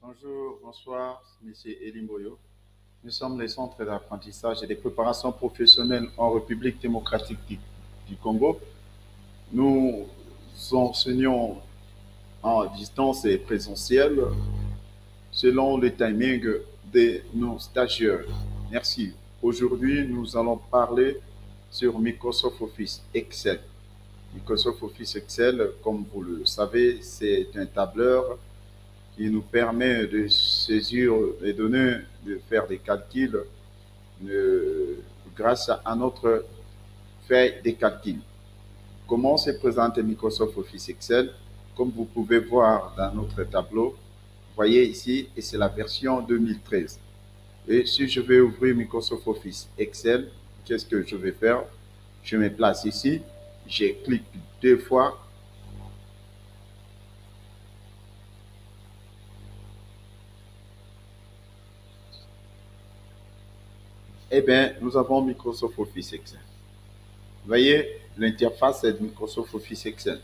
Bonjour, bonsoir, Monsieur Elimboyo. Nous sommes les centres d'apprentissage et de préparation professionnelle en République démocratique du Congo. Nous enseignons en distance et présentiel selon le timing de nos stagiaires. Merci. Aujourd'hui, nous allons parler sur Microsoft Office Excel. Microsoft Office Excel, comme vous le savez, c'est un tableur qui nous permet de saisir les données, de faire des calculs grâce à notre feuille de calcul. Comment se présente Microsoft Office Excel? Comme vous pouvez voir dans notre tableau, vous voyez ici, et c'est la version 2013. Et si je vais ouvrir Microsoft Office Excel, qu'est-ce que je vais faire? Je me place ici, je clique deux fois. Eh bien, nous avons Microsoft Office Excel. Vous voyez, l'interface de Microsoft Office Excel.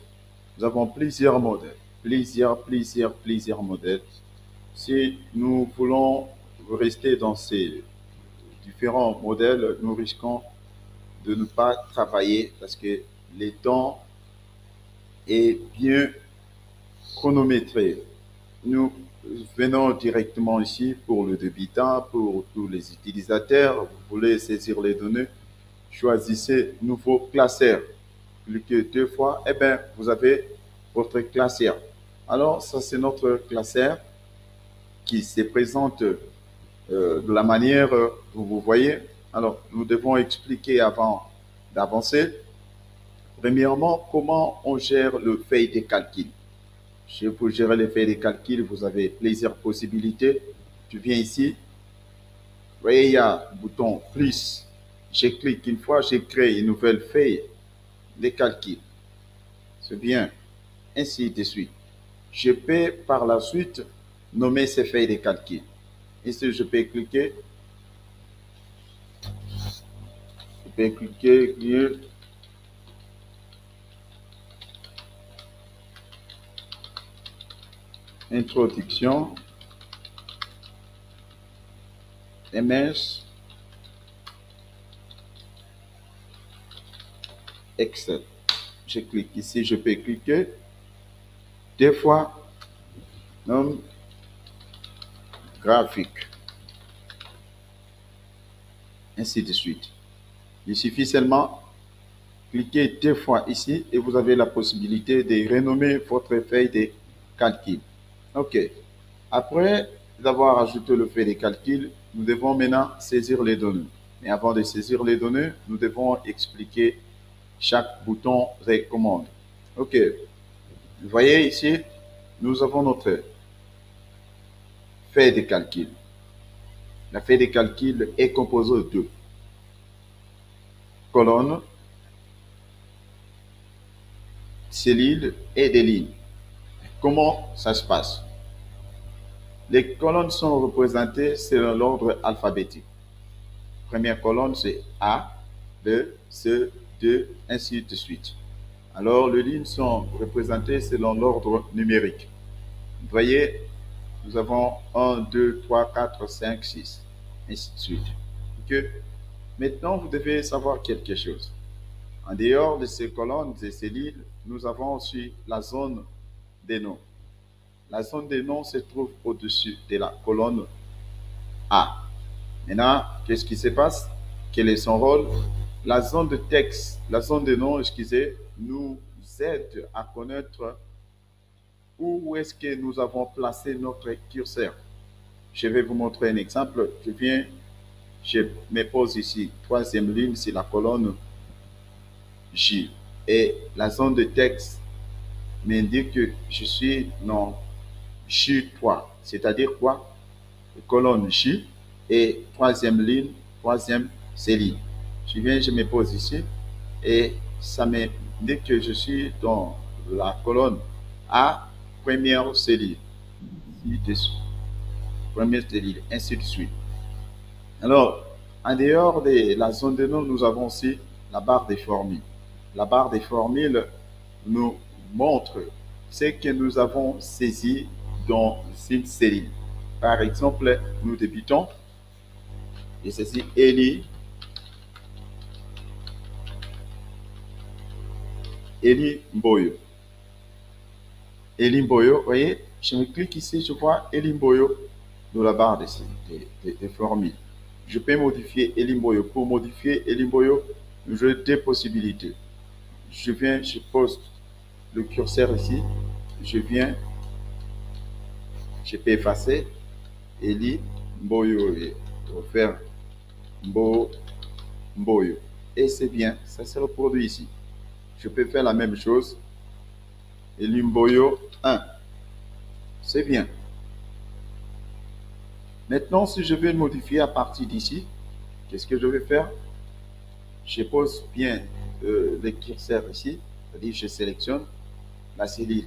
Nous avons plusieurs modèles, plusieurs modèles. Si nous voulons rester dans ces différents modèles, nous risquons de ne pas travailler parce que le temps est bien chronométré. Nous venons directement ici pour le débutant, pour tous les utilisateurs. Vous voulez saisir les données, choisissez Nouveau classeur. Cliquez deux fois, et bien, vous avez votre classeur. Alors, ça, c'est notre classeur qui se présente de la manière que vous voyez. Alors, nous devons expliquer avant d'avancer. Premièrement, comment on gère le feuille de calcul. Pour gérer les feuilles de calcul, vous avez plusieurs possibilités. Tu viens ici. Vous voyez, il y a le bouton plus. Je clique une fois, je crée une nouvelle feuille de calcul. C'est bien. Ainsi de suite. Je peux par la suite nommer ces feuilles de calcul. Ici, je peux cliquer. Je peux cliquer sur Introduction, MS, Excel. Je clique ici, je peux cliquer. Deux fois, nom graphique. Ainsi de suite. Il suffit seulement cliquer deux fois ici et vous avez la possibilité de renommer votre feuille de calcul. OK. Après d'avoir ajouté le feuille de calcul, nous devons maintenant saisir les données. Mais avant de saisir les données, nous devons expliquer chaque bouton recommande. OK. Vous voyez ici, nous avons notre feuille de calcul. La feuille de calcul est composée de deux colonnes, cellules et des lignes. Comment ça se passe? Les colonnes sont représentées selon l'ordre alphabétique. Première colonne, c'est A, B, C, D, ainsi de suite. Alors, les lignes sont représentées selon l'ordre numérique. Vous voyez, nous avons 1, 2, 3, 4, 5, 6, ainsi de suite. Okay. Maintenant, vous devez savoir quelque chose. En dehors de ces colonnes et ces lignes, nous avons aussi la zone des noms. La zone des noms se trouve au-dessus de la colonne A. Maintenant, qu'est-ce qui se passe? Quel est son rôle? La zone de texte, la zone de nom, excusez, nous aide à connaître où est-ce que nous avons placé notre curseur. Je vais vous montrer un exemple. Je me pose ici, troisième ligne, c'est la colonne J. Et la zone de texte m'indique que je suis dans J3. C'est-à-dire quoi? Colonne J et troisième ligne, troisième cellule. Je me pose ici et ça me dit que je suis dans la colonne A, première cellule. Première cellule, ainsi de suite. Alors, en dehors de la zone de nom, nous avons aussi la barre des formules. La barre des formules nous montre ce que nous avons saisi dans une cellule. Par exemple, nous débutons et ceci Eli Mboyo. Eli Mboyo, vous voyez, je me clique ici, je vois Eli Mboyo dans la barre des formules. Je peux modifier Eli Mboyo. Pour modifier Eli Mboyo, j'ai deux possibilités. Je viens, je pose le curseur ici, je viens, je peux effacer Eli Mboyo et refaire Mboyo. Et c'est bien, ça se reproduit ici. Je peux faire la même chose. Eli Mboyo 1. C'est bien. Maintenant, si je veux modifier à partir d'ici, qu'est-ce que je vais faire? Je pose bien le curseur ici, c'est-à-dire je sélectionne la cellule.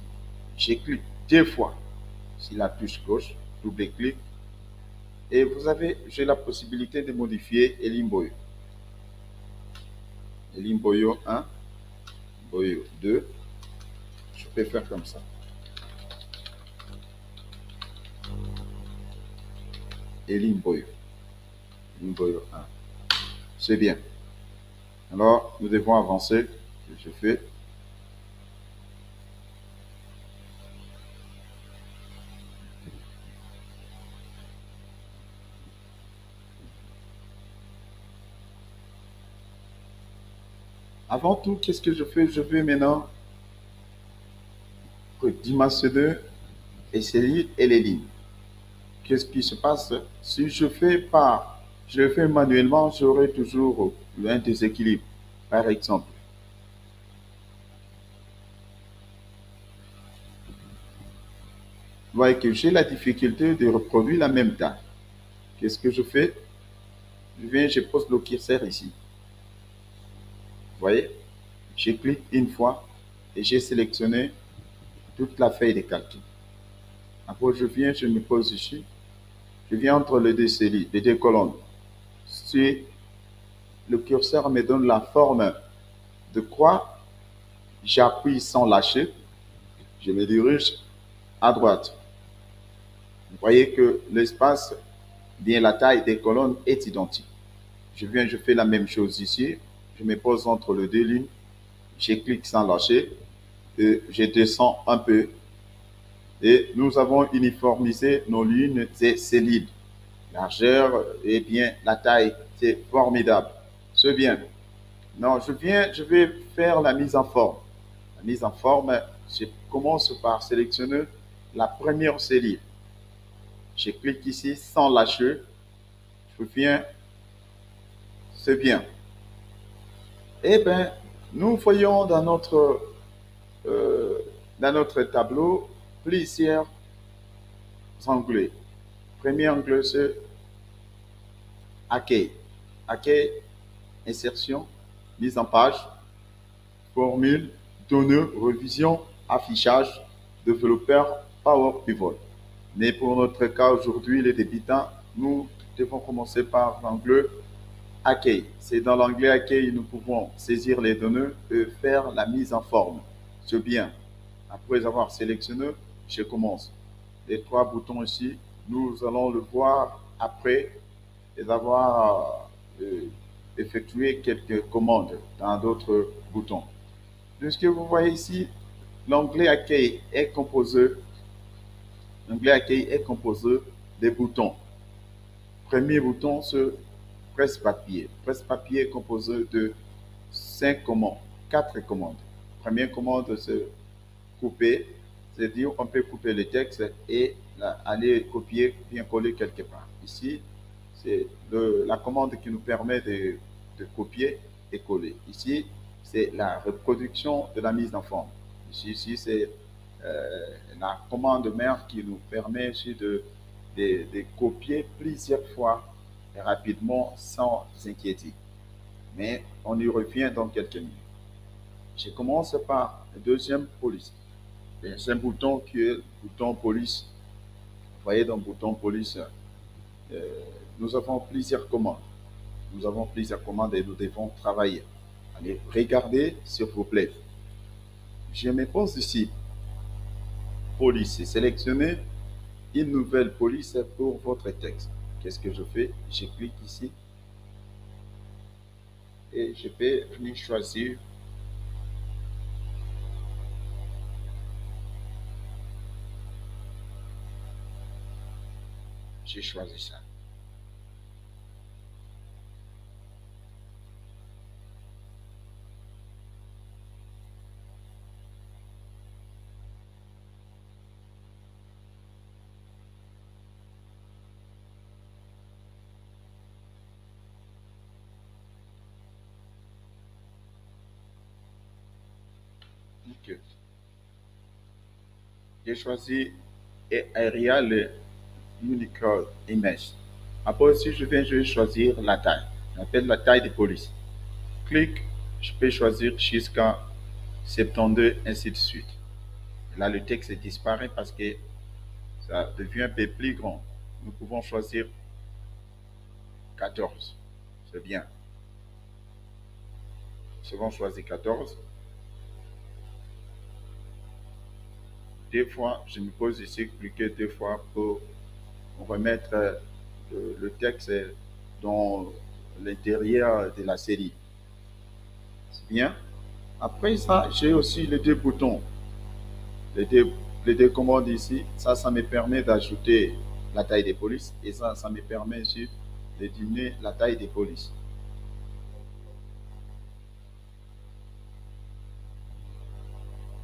Je clique deux fois sur la touche gauche, double-clic, et vous avez, j'ai la possibilité de modifier Eli Mboyo. Eli Mboyo 1, Mboyo 2, je peux faire comme ça. Eli Mboyo 1. C'est bien. Alors, nous devons avancer. Je fais. Avant tout, qu'est-ce que je fais? Je vais maintenant dimensionner les cellules et les lignes. Qu'est-ce qui se passe? Si je le fais manuellement, j'aurai toujours un déséquilibre. Par exemple, vous voyez que j'ai la difficulté de reproduire la même taille. Qu'est-ce que je fais? Je viens, je pose le curseur ici. Vous voyez? Je clique une fois et j'ai sélectionné toute la feuille de calcul. Après, je viens, je me pose ici. Je viens entre les deux cellules, les deux colonnes. Si le curseur me donne la forme de croix, j'appuie sans lâcher. Je me dirige à droite. Vous voyez que l'espace, bien la taille des colonnes est identique. Je viens, je fais la même chose ici. Je me pose entre les deux lignes. Je clique sans lâcher. Et je descends un peu. Et nous avons uniformisé nos lignes et cellules. Largeur et bien la taille, c'est formidable. C'est bien. Non, je vais faire la mise en forme. La mise en forme, je commence par sélectionner la première cellule. Je clique ici sans lâcher. Je viens, c'est bien. Eh bien, nous voyons dans notre tableau plusieurs onglets. Premier onglet, c'est accueil. Accueil, insertion, mise en page, formule, données, révision, affichage, développeur, Power Pivot. Mais pour notre cas aujourd'hui, les débutants, nous devons commencer par l'onglet accueil. C'est dans l'onglet accueil que nous pouvons saisir les données et faire la mise en forme. C'est bien. Après avoir sélectionné, je commence. Les trois boutons ici, nous allons le voir après et avoir effectué quelques commandes dans d'autres boutons. De ce que vous voyez ici, l'onglet accueil est composé des boutons. Premier bouton, c'est presse-papier. Presse-papier est composé de 5 commandes, 4 commandes. Première commande, c'est couper, c'est-à-dire on peut couper le texte et aller copier, bien coller quelque part. Ici, c'est la commande qui nous permet de copier et coller. Ici, c'est la reproduction de la mise en forme. Ici c'est la commande mère qui nous permet ici de copier plusieurs fois et rapidement sans inquiétude. Mais on y revient dans quelques minutes. Je commence par le deuxième police. C'est un bouton qui est le bouton police. Vous voyez dans le bouton police, nous avons plusieurs commandes. Nous avons plusieurs commandes et nous devons travailler. Allez, regardez s'il vous plaît. Je me pose ici. Police, sélectionner une nouvelle police pour votre texte. Qu'est-ce que je fais? Je clique ici et je peux venir choisir. J'ai choisi ça. Ok. J'ai choisi Aerial Unicode Image. Après, si je vais choisir la taille. On appelle la taille de police. Clique, je peux choisir jusqu'à 72, ainsi de suite. Là, le texte disparaît parce que ça devient un peu plus grand. Nous pouvons choisir 14. C'est bien. Nous avons choisi 14. Deux fois, je me pose ici, cliquer deux fois pour remettre le texte dans l'intérieur de la série. C'est bien. Après ça, j'ai aussi les deux boutons, les deux, les deux commandes ici. Ça me permet d'ajouter la taille des polices et ça me permet aussi de diminuer la taille des polices.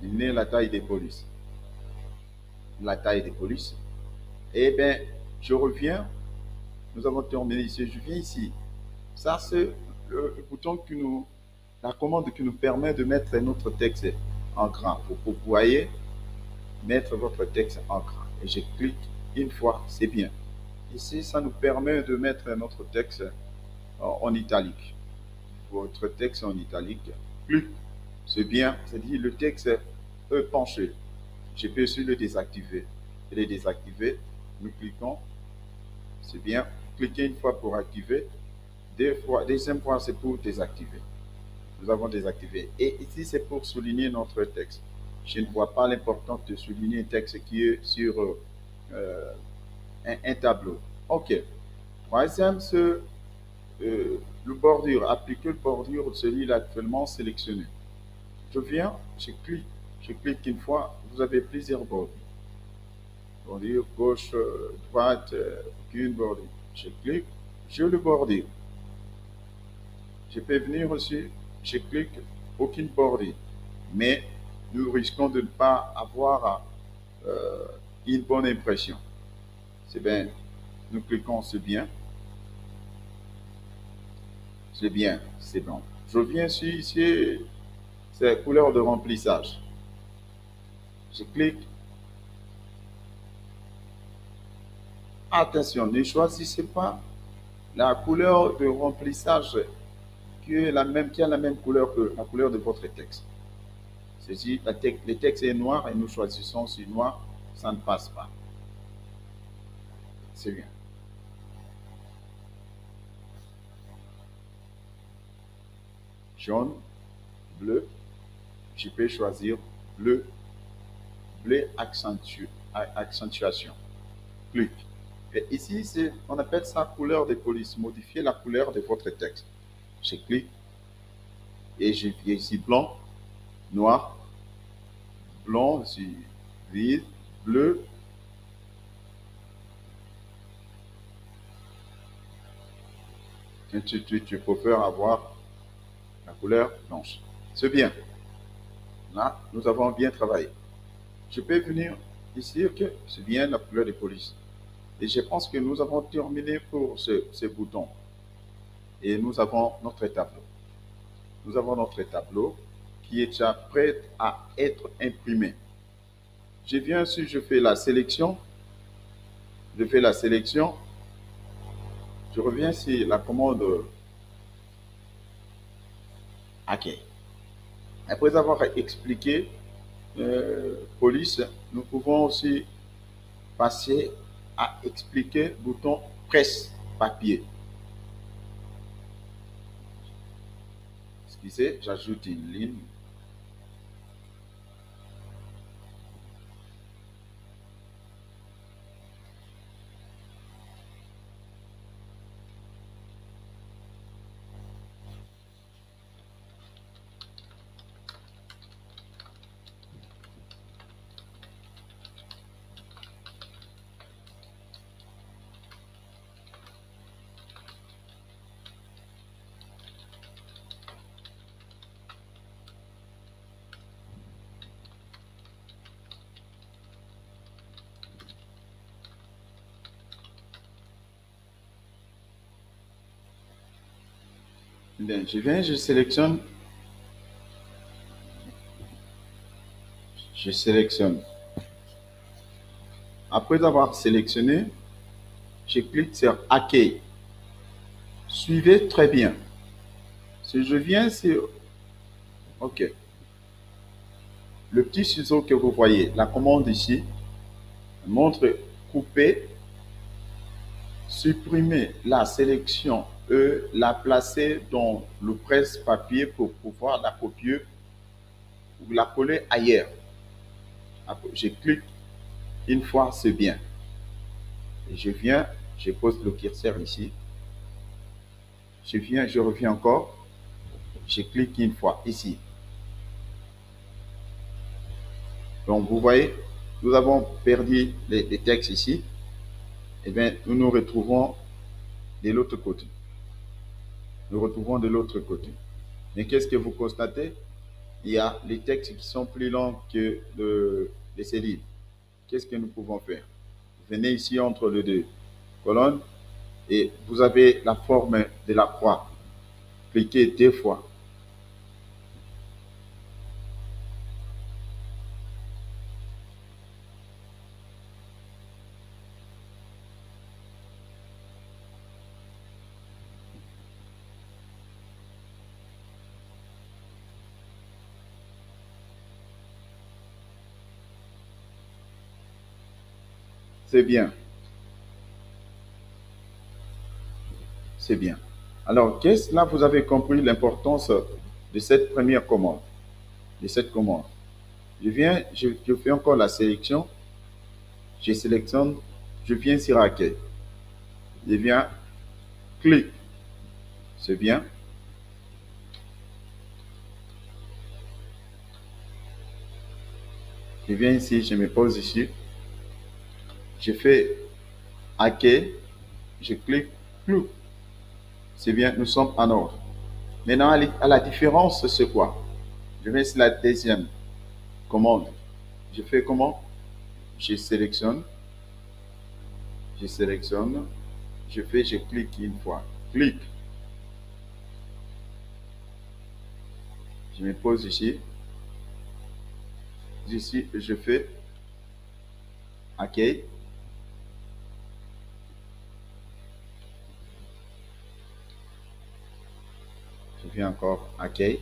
Diminuer la taille des polices. La taille des polices. Et bien, je reviens. Nous avons terminé ici. Je viens ici. Ça, c'est le bouton qui nous, la commande qui nous permet de mettre notre texte en grand. Vous voyez, mettre votre texte en grand. Et je clique une fois, c'est bien. Ici, ça nous permet de mettre notre texte en italique. Votre texte en italique. Clique, c'est bien. C'est-à-dire le texte peut pencher. Je peux aussi le désactiver. Et le désactiver, nous cliquons, c'est bien. Cliquez une fois pour activer. Deux fois, deuxième fois, c'est pour désactiver. Nous avons désactivé. Et ici, c'est pour souligner notre texte. Je ne vois pas l'importance de souligner un texte qui est sur un tableau. OK. Troisième, c'est le bordure. Appliquer le bordure, celui-là actuellement sélectionné. Je viens, je clique une fois, vous avez plusieurs bordures. Bordure gauche, droite, aucune bordure. Je clique, je le bordure. Je peux venir aussi, je clique, aucune bordure. Mais nous risquons de ne pas avoir une bonne impression. C'est bien, nous cliquons, c'est bien, c'est bon. Je viens ici, c'est couleur de remplissage. Je clique. Attention, ne choisissez pas la couleur de remplissage qui a la même couleur que la couleur de votre texte. Si le texte est noir et nous choisissons sur noir, ça ne passe pas. C'est bien. Jaune, bleu, je peux choisir bleu, bleu accentuation. Clique. Et ici, on appelle ça couleur de police. Modifier la couleur de votre texte. Je clique et je viens ici blanc, noir, blanc, ici vide, bleu. Et tu préfères avoir la couleur blanche. C'est bien. Là, nous avons bien travaillé. Je peux venir ici, ok, c'est bien la couleur de police. Et je pense que nous avons terminé pour ce bouton. Et nous avons notre tableau. Nous avons notre tableau qui est déjà prêt à être imprimé. Je viens ici, je fais la sélection. Je fais la sélection. Je reviens sur la commande OK. Après avoir expliqué police, nous pouvons aussi passer à expliquer le bouton presse papier. Excusez, j'ajoute une ligne. Bien, je viens, je sélectionne. Après avoir sélectionné, je clique sur Accueil. Suivez très bien. Si je viens sur OK, le petit ciseau que vous voyez, la commande ici, montre couper, supprimer la sélection E, la placer dans le presse-papier pour pouvoir la copier ou la coller ailleurs. Je clique une fois, c'est bien. Et je viens, je pose le curseur ici. Je viens, je reviens encore. Je clique une fois ici. Donc, vous voyez, nous avons perdu les textes ici. Eh bien, nous nous retrouvons de l'autre côté. Nous retrouvons de l'autre côté. Mais qu'est-ce que vous constatez? Il y a les textes qui sont plus longs que les cellules. Qu'est-ce que nous pouvons faire? Venez ici entre les deux colonnes et vous avez la forme de la croix. Cliquez 2 fois. C'est bien. C'est bien. Alors, là, vous avez compris l'importance de cette première commande, de cette commande. Je viens, je fais encore la sélection. Je sélectionne, je viens sur accueil. Je viens, clique. C'est bien. Je viens ici, je me pose ici. Je fais accueil. Je clique, clou. C'est bien, nous sommes en ordre. Maintenant, à la différence, c'est quoi? Je vais sur la deuxième commande. Je fais comment? Je sélectionne. Je sélectionne. Je clique une fois. Clique. Je me pose ici. Ici, je fais accueil. Je fais encore accueil.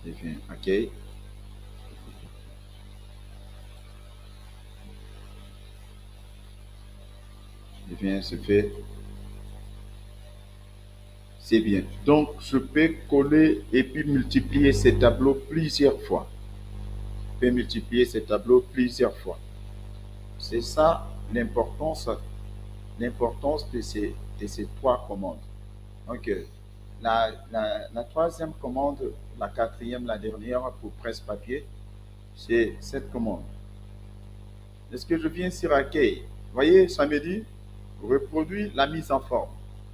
Je fais accueil. Je viens, je fais. C'est bien. Donc, je peux coller et puis multiplier ces tableaux plusieurs fois. Je peux multiplier ces tableaux plusieurs fois. C'est ça l'importance de ces 3 commandes. Donc, la troisième commande, la quatrième, la dernière pour presse-papier, c'est cette commande. Est-ce que je viens sur accueil? Voyez, ça me dit reproduire la mise en forme.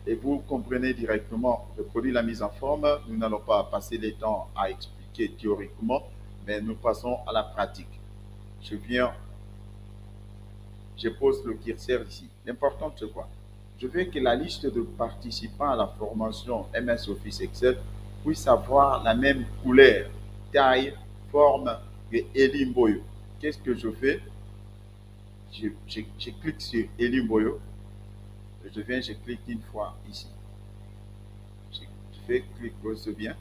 Et vous comprenez directement, reproduire la mise en forme, nous n'allons pas passer le temps à expliquer théoriquement, mais nous passons à la pratique. Je viens, je pose le curseur ici. L'important, c'est quoi? Je veux que la liste de participants à la formation MS Office Excel puisse avoir la même couleur, taille, forme que Elimboyo. Qu'est-ce que je fais? Je clique sur Elimboyo. Je viens, je clique une fois ici. Je fais clic c'est bien.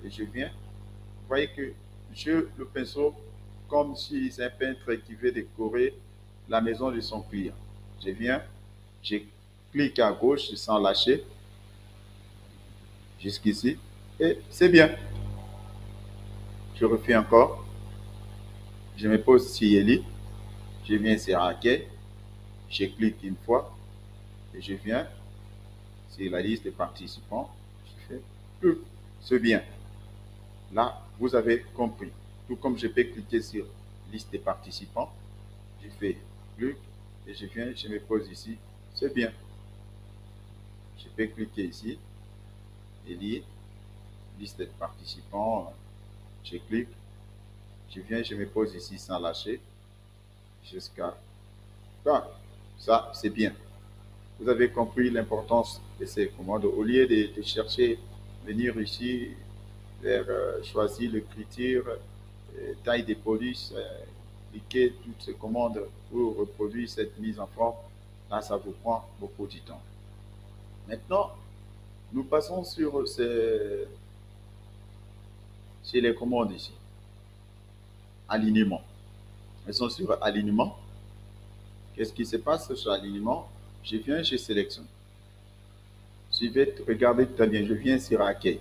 Et je viens. Vous voyez que je le pinceau comme si c'est un peintre qui veut décorer la maison de son client. Je viens, je clique à gauche sans lâcher jusqu'ici et c'est bien. Je refais encore. Je me pose sur Yeli. Je viens sur Accueil. Je clique une fois et je viens sur la liste des participants. Je fais c'est bien. Là, vous avez compris. Tout comme je peux cliquer sur liste des participants, je fais plus et je viens, je me pose ici. C'est bien. Je peux cliquer ici et lire liste des participants. Je clique. Je viens, je me pose ici sans lâcher jusqu'à ça. Ça, c'est bien. vous avez compris l'importance de ces commandes. Au lieu de chercher, venir ici, vers choisir l'écriture, taille des polices, cliquer toutes ces commandes pour reproduire cette mise en forme, là, ça vous prend beaucoup de temps. Maintenant, nous passons sur les commandes ici. Alignement. Elles sont sur alignement. Qu'est-ce qui se passe sur alignement? Je viens, je sélectionne. Suivez, regardez très bien, je viens sur accueil.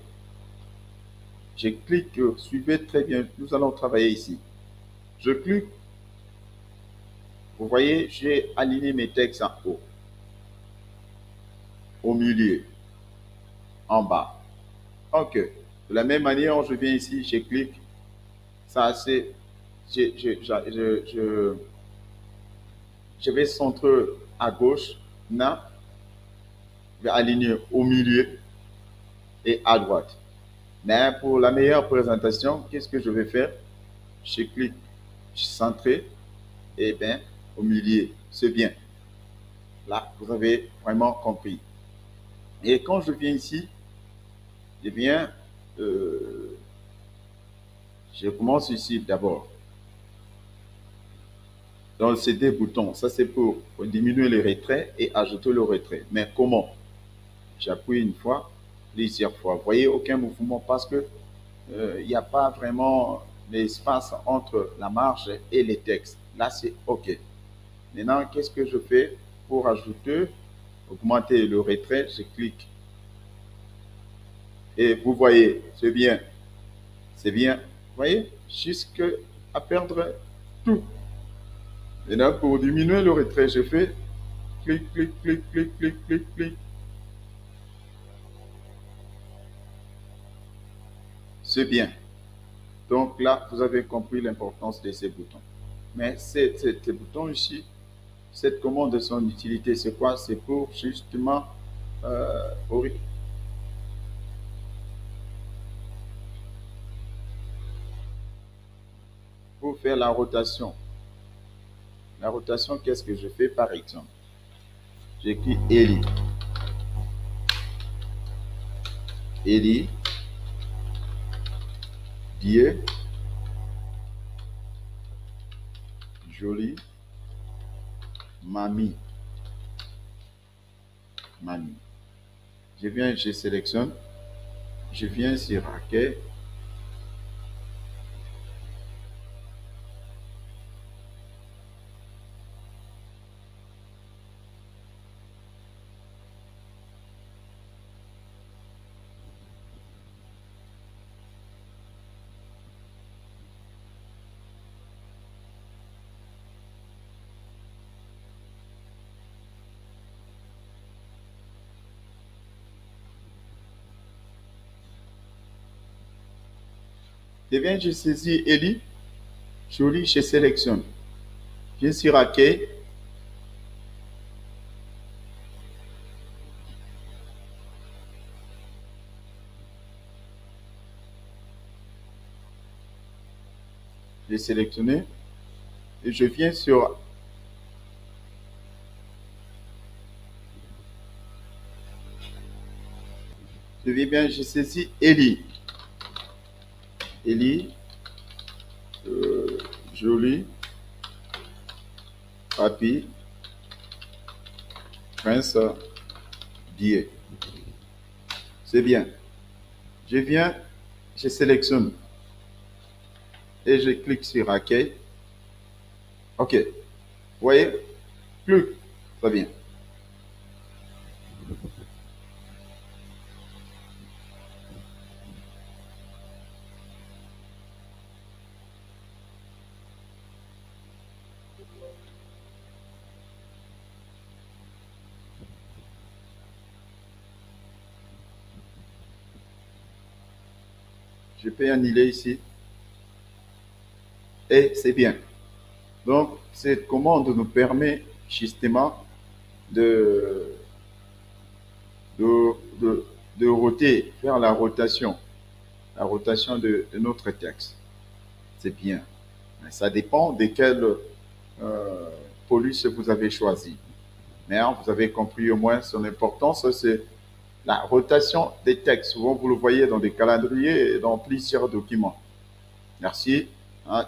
Je clique, suivez très bien, nous allons travailler ici. Je clique, vous voyez, j'ai aligné mes textes en haut, au milieu, en bas. Ok. De la même manière, je viens ici, je clique, ça c'est, je vais centrer à gauche, là, je vais aligner au milieu et à droite. Mais pour la meilleure présentation, qu'est-ce que je vais faire? Je clique, je centré, et bien, au milieu, c'est bien. Là, vous avez vraiment compris. Et quand je viens ici, eh bien, je commence ici d'abord. Donc, c'est des boutons. Ça, c'est pour diminuer le retrait et ajouter le retrait. Mais comment? J'appuie une fois, plusieurs fois. Vous voyez, aucun mouvement parce que il n'y a pas vraiment l'espace entre la marge et les textes. Là, c'est OK. Maintenant, qu'est-ce que je fais pour ajouter, augmenter le retrait? Je clique. Et vous voyez, c'est bien. C'est bien. Vous voyez, jusqu'à perdre tout. Maintenant, pour diminuer le retrait, je fais clic, clic, clic, clic, clic, clic, clic. C'est bien. Donc là, vous avez compris l'importance de ces boutons. Mais ces boutons ici, cette commande de son utilité, c'est quoi? C'est pour justement pour faire la rotation. La rotation, qu'est-ce que je fais par exemple? J'écris Eli. Eli, Dieu, joli, mamie. Mamie. Je viens, je sélectionne. Je viens sur accueil. Je viens, je saisis Eli. Joli, je sélectionne. Je viens sur accueil. Je sélectionné. Et je viens sur je viens bien, je saisis Eli. Eli, joli, papi, prince, Dieu. C'est bien. Je viens, je sélectionne et je clique sur accueil. OK. Vous voyez? Plus. Très bien. Je peux annuler ici. Et c'est bien. Donc, cette commande nous permet justement de, de, de roter, faire la rotation de notre texte. C'est bien. Mais ça dépend de quelle police vous avez choisi. Mais hein, vous avez compris au moins son importance, c'est la rotation des textes. Souvent, vous le voyez dans des calendriers et dans plusieurs documents. Merci. Hein,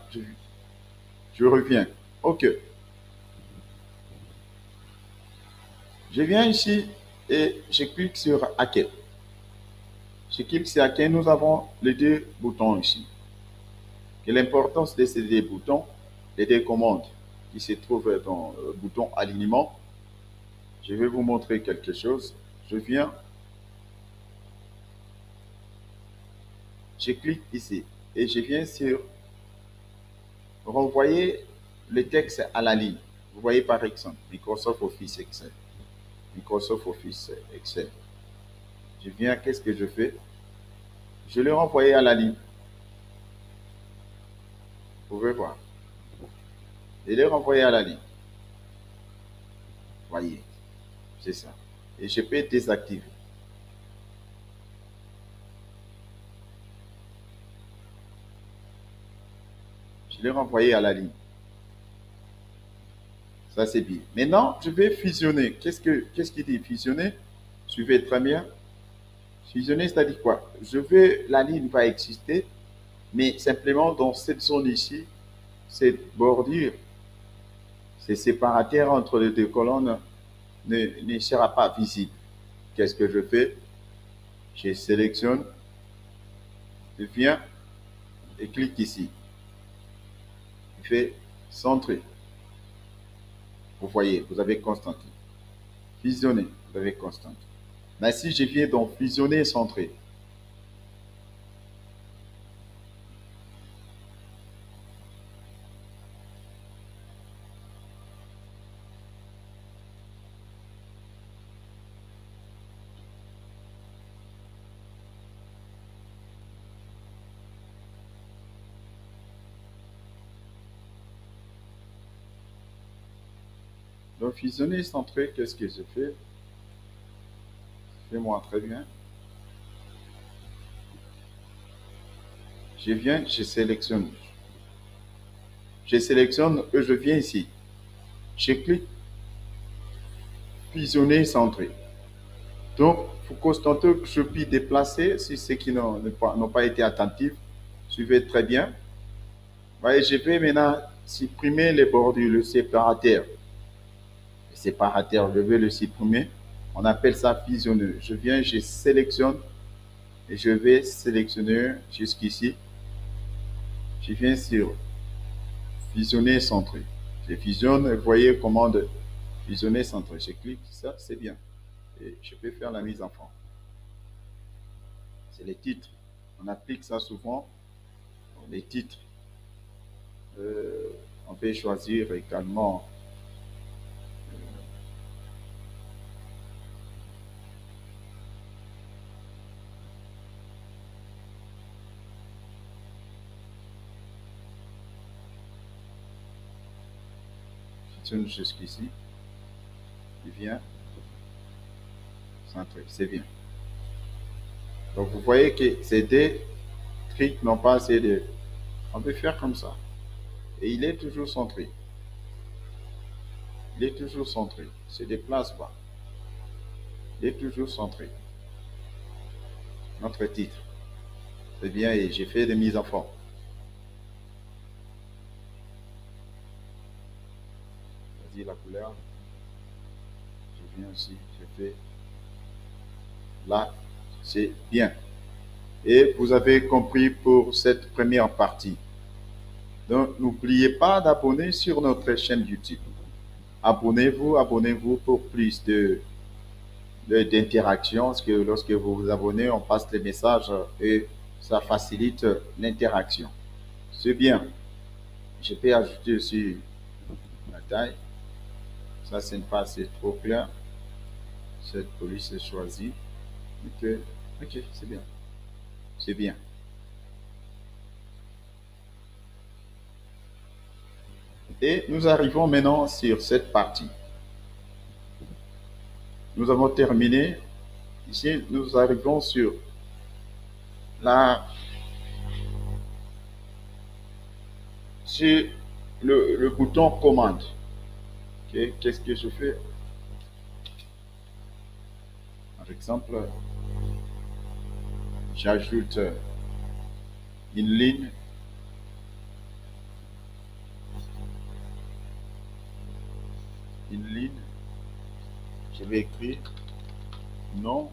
je reviens. OK. Je viens ici et je clique sur Hacker. Je clique sur Hacker. Nous avons les deux boutons ici. Et l'importance de ces deux boutons, les deux commandes qui se trouvent dans le bouton alignement. Je vais vous montrer quelque chose. Je viens, je clique ici et je viens sur renvoyer le texte à la ligne. Vous voyez par exemple Microsoft Office Excel. Microsoft Office Excel. Je viens, qu'est-ce que je fais? Je l'ai renvoyé à la ligne. Vous pouvez voir. Je l'ai renvoyé à la ligne. Voyez, c'est ça. Et je peux désactiver. Je l'ai renvoyé à la ligne. Ça, c'est bien. Maintenant, je vais fusionner. Qu'est-ce qui dit fusionner? Suivez très bien. Fusionner, c'est-à-dire quoi? La ligne va exister, mais simplement dans cette zone ici, cette bordure, ce séparateur entre les deux colonnes ne sera pas visible. Qu'est-ce que je fais? Je sélectionne, je viens et clique ici. Je fais centrer. Vous voyez, vous avez constanté. Fusionner, vous avez constanté. Mais si je viens donc fusionner et centrer, donc fusionner et centrer, qu'est-ce que je fais? Fais-moi très bien. Je viens, je sélectionne. Je sélectionne et je viens ici. Je clique fusionner, centrer. Donc, il faut constater que je puis déplacer si ceux qui n'ont pas été attentifs. Suivez très bien. Voyez, je vais maintenant supprimer les bordures, le séparateur. Le séparateur, je vais le supprimer. On appelle ça fusionner. Je viens, je sélectionne et je vais sélectionner jusqu'ici. Je viens sur fusionner, centrer. Je fusionne, vous voyez commande fusionner, centrer. Je clique, ça c'est bien. Et je peux faire la mise en forme. C'est les titres. On applique ça souvent. Les titres. On peut choisir également jusqu'ici. Il vient centrer. C'est bien. Donc vous voyez que ces deux trucs n'ont pas assez de. On peut faire comme ça. Et il est toujours centré. Il est toujours centré. Il se déplace pas. Il est toujours centré. Notre titre. C'est bien et j'ai fait des mises en forme. Vas-y la couleur. Je viens aussi. Je fais. Là, c'est bien. Et vous avez compris pour cette première partie. Donc, n'oubliez pas d'abonner sur notre chaîne YouTube. Abonnez-vous pour plus d'interaction. Parce que lorsque vous vous abonnez, on passe les messages et ça facilite l'interaction. C'est bien. Je peux ajouter aussi la taille. Ça, ce n'est pas assez trop clair. Cette police est choisie. Ok, c'est bien. C'est bien. Et nous arrivons maintenant sur cette partie. Nous avons terminé. Ici, nous arrivons sur la sur le bouton commande. Okay. Qu'est-ce que je fais? Par exemple, j'ajoute une ligne, je vais écrire nom,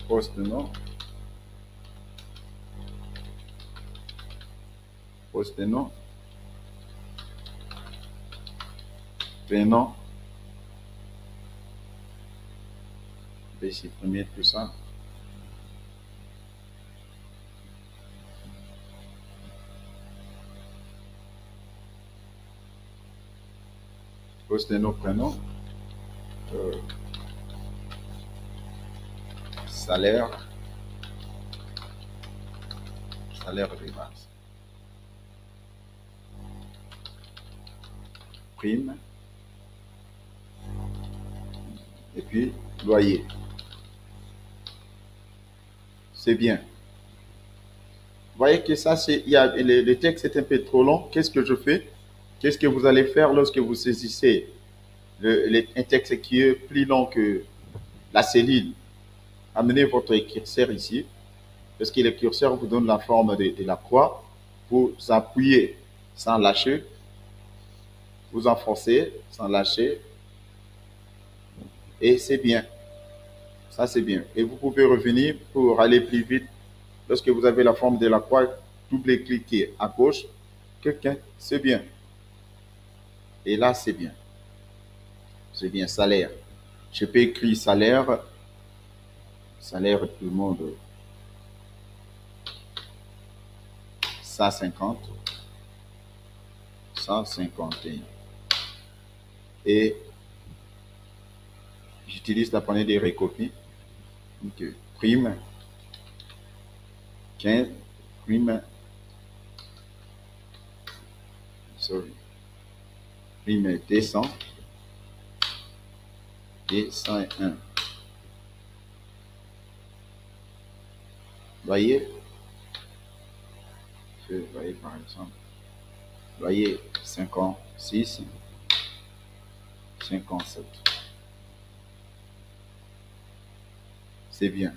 poste-nom, poste-nom, prénom, je vais supprimer tout ça. Poste-nom, prénom, salaire, salaire de base, prime, et puis loyer. C'est bien. Vous voyez que ça, le texte est un peu trop long. Qu'est-ce que je fais? Qu'est-ce que vous allez faire lorsque vous saisissez un texte qui est plus long que la cellule? Amenez votre curseur ici, parce que le curseur vous donne la forme de la croix. Vous appuyez sans lâcher, vous enfoncez sans lâcher, et c'est bien. Ça, c'est bien. Et vous pouvez revenir pour aller plus vite. Lorsque vous avez la forme de la croix, double-cliquez à gauche. C'est bien. Et là, c'est bien. C'est bien, salaire. Je peux écrire salaire. Salaire, tout le monde. 150. 151. Et j'utilise la poignée de recopie. Donc, prime 15, prime 200 et 101. Voyez, voyez par exemple, voyez 56, 57. C'est bien.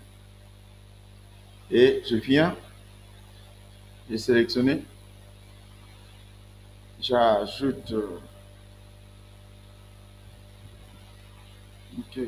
Et je viens de sélectionner, j'ajoute ok.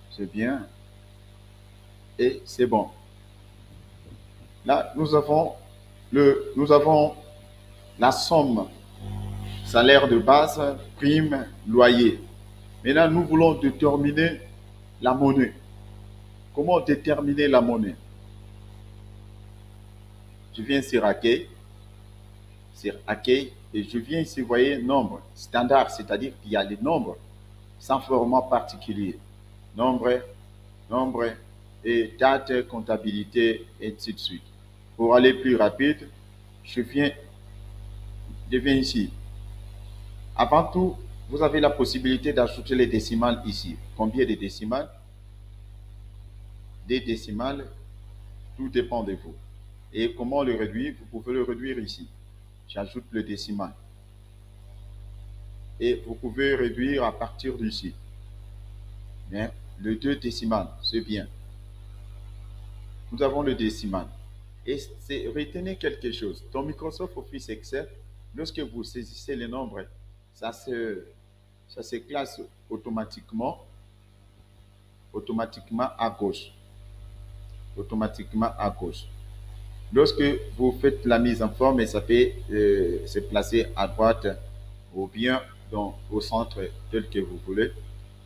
C'est bien. Et c'est bon. Là, nous avons la somme, salaire de base, prime, loyer. Maintenant, nous voulons déterminer la monnaie. Comment déterminer la monnaie? Je viens sur accueil, et je viens ici, vous voyez, nombre standard, c'est-à-dire qu'il y a des nombres sans format particulier. Nombre, et date, comptabilité, et ainsi de suite. Pour aller plus rapide, je viens ici. Avant tout, vous avez la possibilité d'ajouter les décimales ici. Combien de décimales? Des décimales, tout dépend de vous. Et comment le réduire? Vous pouvez le réduire ici. J'ajoute le décimal. Et vous pouvez réduire à partir d'ici. Mais le 2 décimal, c'est bien. Nous avons le décimal. Et retenez quelque chose. Dans Microsoft Office Excel, lorsque vous saisissez les nombres, ça se classe automatiquement à gauche. Automatiquement à gauche. Lorsque vous faites la mise en forme, ça peut se placer à droite ou bien au centre tel que vous voulez.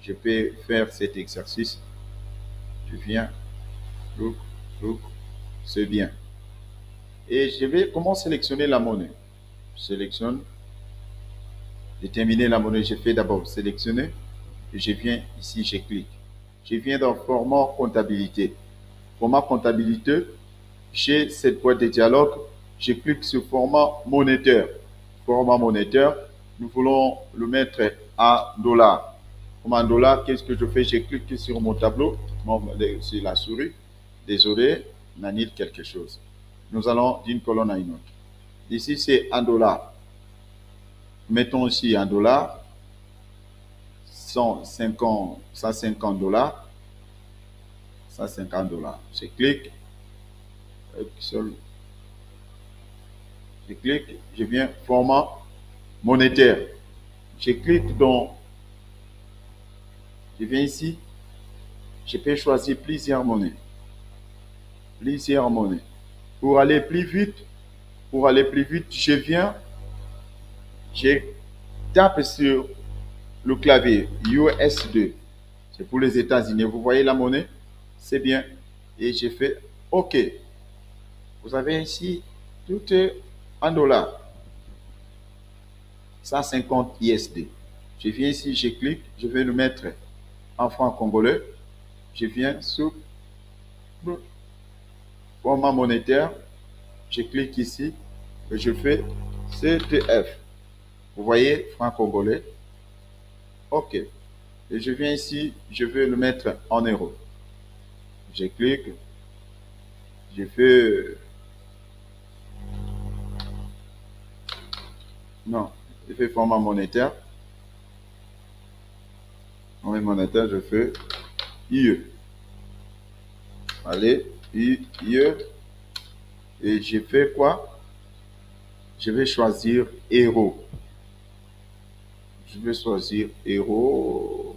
Je peux faire cet exercice. Je viens, c'est bien. Et je vais comment sélectionner la monnaie. Je sélectionne, déterminer la monnaie. Je fais d'abord sélectionner et je viens ici, je clique. Je viens dans format comptabilité. Format comptabilité, j'ai cette boîte de dialogue. Je clique sur format monétaire. format monétaire, nous voulons le mettre en dollars. Comme en dollars, qu'est-ce que je fais? Je clique sur mon tableau, sur la souris. Désolé, on annule quelque chose. Nous allons d'une colonne à une autre. Ici, c'est en dollars. Mettons ici en dollars. 150 dollars. 150 dollars. Je clique. Je clique. Je viens format monétaire. Je clique dans. Je viens ici. Je peux choisir plusieurs monnaies. Plusieurs monnaies. Pour aller plus vite, je viens. Je tape sur le clavier US2. C'est pour les États-Unis. Vous voyez la monnaie? C'est bien. Et je fais OK. Vous avez ici tout est en dollars. 150 ISD. Je viens ici, je clique, je vais le mettre en francs congolais. Je viens sur format monétaire. Je clique ici et je fais CTF. Vous voyez, francs congolais. OK. Et je viens ici, je vais le mettre en euros. Je clique. Je fais. Non, je fais format monétaire. Format monétaire, je fais IE. Allez, IE. Et je fais quoi? Je vais choisir héros. Je vais choisir héros.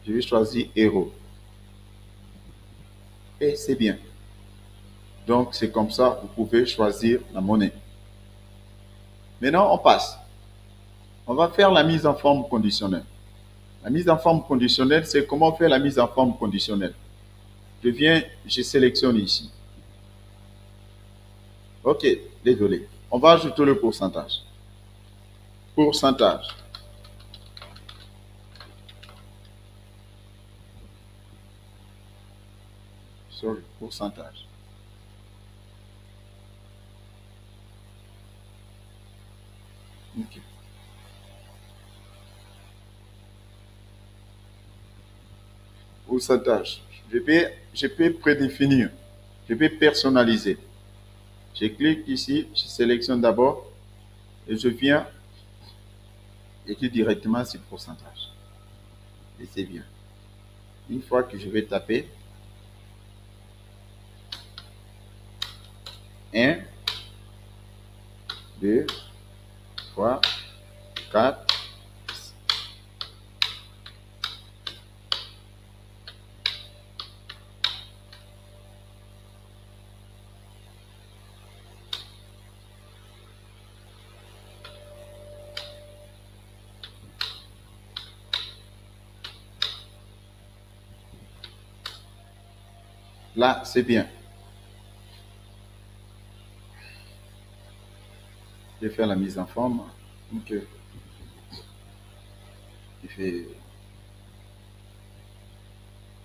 Je vais choisir héros. Et c'est bien. Donc, c'est comme ça, vous pouvez choisir la monnaie. Maintenant, on passe. On va faire la mise en forme conditionnelle. La mise en forme conditionnelle, c'est comment faire la mise en forme conditionnelle. Je viens, je sélectionne ici. OK, désolé. On va ajouter le pourcentage. Pourcentage. Sorry, pourcentage. OK. Pourcentage. Je peux prédéfinir. Je peux personnaliser. Je clique ici, je sélectionne d'abord et je viens écrire directement ce pourcentage. Et c'est bien. Une fois que je vais taper 1, 2, 3, 4, là, c'est bien. Je vais faire la mise en forme. OK. Je fais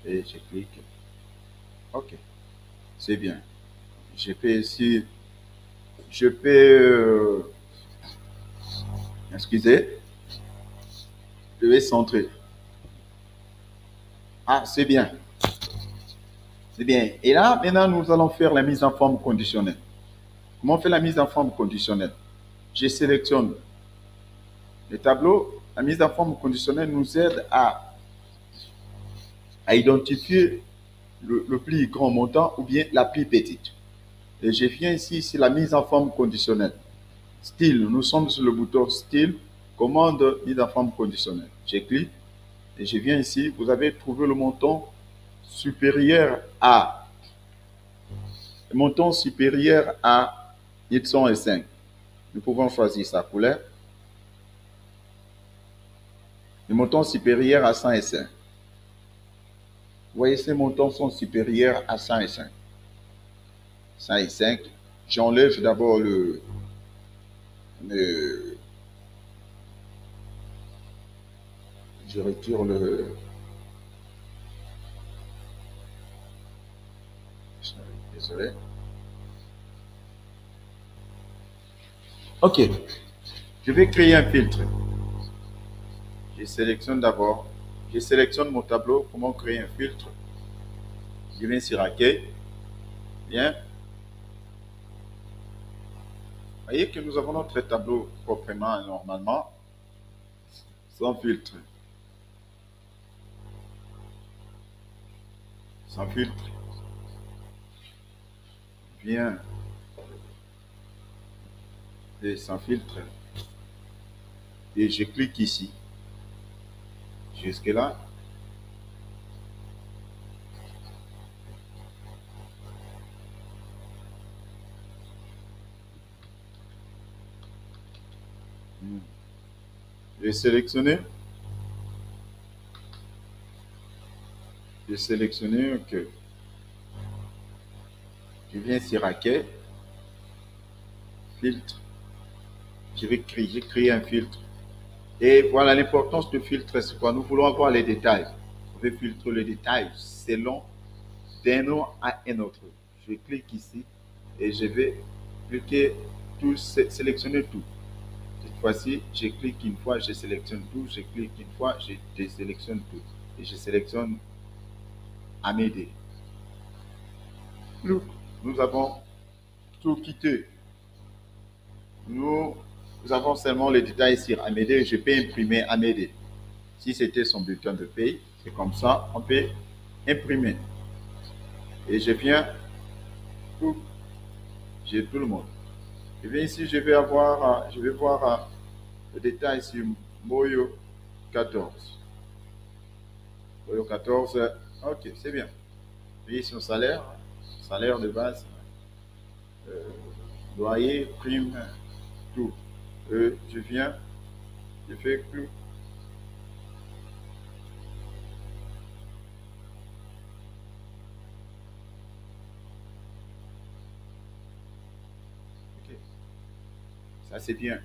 et je clique. OK. C'est bien. Je peux ici, je peux, excusez, je vais centrer. Ah, c'est bien. C'est bien. Et là, maintenant, nous allons faire la mise en forme conditionnelle. Comment on fait la mise en forme conditionnelle? Je sélectionne le tableau. La mise en forme conditionnelle nous aide à identifier le plus grand montant ou bien la plus petite. Et je viens ici, c'est la mise en forme conditionnelle. Style, nous sommes sur le bouton Style, commande mise en forme conditionnelle. Je clique et je viens ici. Vous avez trouvé le montant supérieur à 805. Nous pouvons choisir sa couleur. Le montant supérieur à 105. Vous voyez, ces montants sont supérieurs à 105. 105. J'enlève d'abord je retire le. Désolé. Ok, je vais créer un filtre. Je sélectionne d'abord, je sélectionne mon tableau, comment créer un filtre. Je viens sur Accueil. Bien. Vous voyez que nous avons notre tableau proprement, normalement, sans filtre. Sans filtre. Bien. Et sans filtre. Et je clique ici. Jusque là. J'ai sélectionné. J'ai sélectionné. Ok. Je viens sur Accueil. Filtre. J'ai créé un filtre. Et voilà l'importance du filtre, c'est quoi? Nous voulons avoir les détails. On veut filtrer les détails selon d'un nom à un autre. Je clique ici et je vais cliquer tout, sélectionner tout. Cette fois-ci, je clique une fois, je sélectionne tout, je clique une fois, je désélectionne tout. Et je sélectionne Amédée. Nous avons tout quitté. Nous avons seulement les détails sur Amédée. Je peux imprimer Amédée. Si c'était son bulletin de paye, c'est comme ça, on peut imprimer. Et je viens, tout, j'ai tout le monde. Je viens ici, je vais voir le détail sur Moyo 14. Moyo 14, ok, c'est bien. Puis son salaire, salaire de base, euh, loyer, prime, tout. Je viens, je fais tout. Ok, ça c'est bien.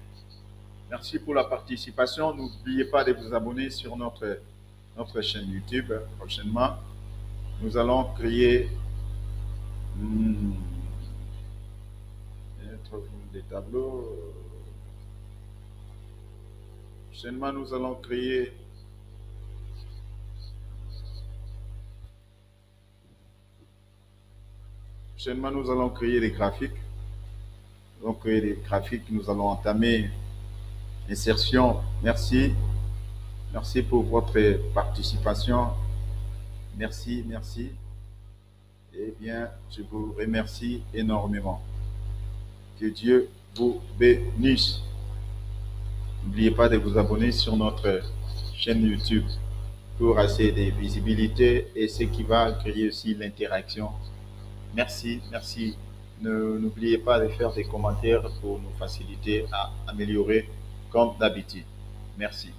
Merci pour la participation. N'oubliez pas de vous abonner sur notre chaîne YouTube. Prochainement, nous allons créer hmm, des tableaux. Prochainement, nous allons créer Prochainement, nous allons créer des graphiques. Nous allons créer des graphiques. Nous allons entamer l'insertion. Merci. Merci pour votre participation. Merci, merci. Eh bien, je vous remercie énormément. Que Dieu vous bénisse. N'oubliez pas de vous abonner sur notre chaîne YouTube pour assez de visibilité et ce qui va créer aussi l'interaction. Merci, merci. N'oubliez pas de faire des commentaires pour nous faciliter à améliorer comme d'habitude. Merci.